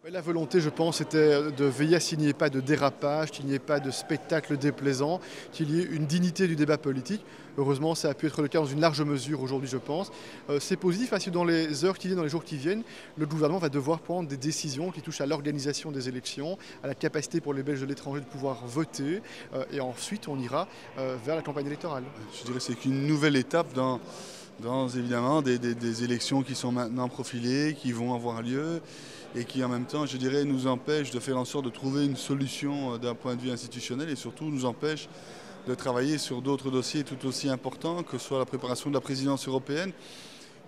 La volonté, je pense, était de veiller à ce qu'il n'y ait pas de dérapage, qu'il n'y ait pas de spectacle déplaisant, qu'il y ait une dignité du débat politique. Heureusement, ça a pu être le cas dans une large mesure aujourd'hui, je pense. C'est positif parce que dans les heures qui viennent, dans les jours qui viennent, le gouvernement va devoir prendre des décisions qui touchent à l'organisation des élections, à la capacité pour les Belges de l'étranger de pouvoir voter. Et ensuite, on ira vers la campagne électorale. Je dirais que c'est qu'une nouvelle étape dans évidemment des élections qui sont maintenant profilées, qui vont avoir lieu et qui en même temps, je dirais, nous empêchent de faire en sorte de trouver une solution d'un point de vue institutionnel et surtout nous empêchent de travailler sur d'autres dossiers tout aussi importants, que ce soit la préparation de la présidence européenne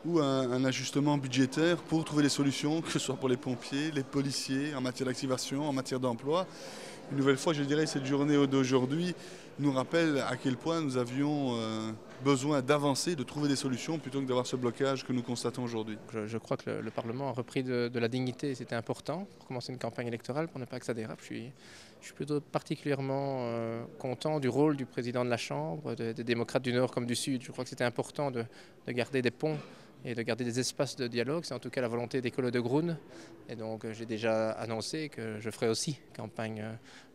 ou un ajustement budgétaire pour trouver des solutions, que ce soit pour les pompiers, les policiers, en matière d'activation, en matière d'emploi. Une nouvelle fois, je dirais, cette journée d'aujourd'hui nous rappelle à quel point nous avions besoin d'avancer, de trouver des solutions plutôt que d'avoir ce blocage que nous constatons aujourd'hui. Je crois que le Parlement a repris de la dignité, c'était important pour commencer une campagne électorale, pour ne pas que ça dérape. Je suis plutôt particulièrement content du rôle du président de la Chambre, des démocrates du Nord comme du Sud. Je crois que c'était important de garder des ponts et de garder des espaces de dialogue. C'est en tout cas la volonté des Colo de Groen. Et donc j'ai déjà annoncé que je ferai aussi campagne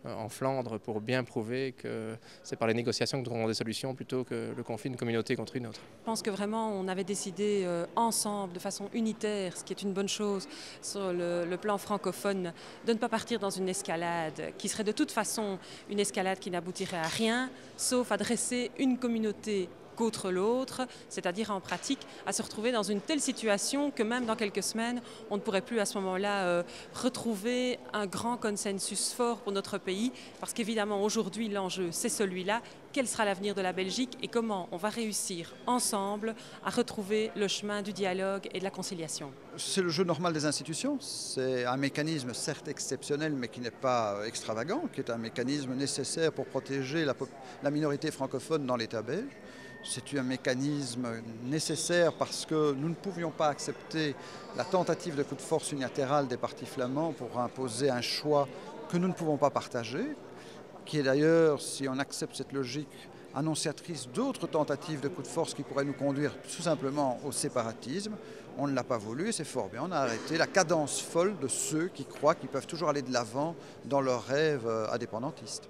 en Flandre pour bien prouver que c'est par les négociations que nous trouverons des solutions plutôt que le conflit d'une communauté contre une autre. Je pense que vraiment on avait décidé ensemble, de façon unitaire, ce qui est une bonne chose sur le plan francophone, de ne pas partir dans une escalade qui serait de toute façon une escalade qui n'aboutirait à rien, sauf à dresser une communauté qu'autre l'autre, c'est-à-dire en pratique à se retrouver dans une telle situation que même dans quelques semaines, on ne pourrait plus à ce moment-là retrouver un grand consensus fort pour notre pays, parce qu'évidemment aujourd'hui l'enjeu c'est celui-là, quel sera l'avenir de la Belgique et comment on va réussir ensemble à retrouver le chemin du dialogue et de la conciliation. C'est le jeu normal des institutions, c'est un mécanisme certes exceptionnel mais qui n'est pas extravagant, qui est un mécanisme nécessaire pour protéger la minorité francophone dans l'État belge. C'est un mécanisme nécessaire parce que nous ne pouvions pas accepter la tentative de coup de force unilatéral des partis flamands pour imposer un choix que nous ne pouvons pas partager, qui est d'ailleurs, si on accepte cette logique, annonciatrice d'autres tentatives de coup de force qui pourraient nous conduire tout simplement au séparatisme. On ne l'a pas voulu et c'est fort bien. On a arrêté la cadence folle de ceux qui croient qu'ils peuvent toujours aller de l'avant dans leurs rêves indépendantistes.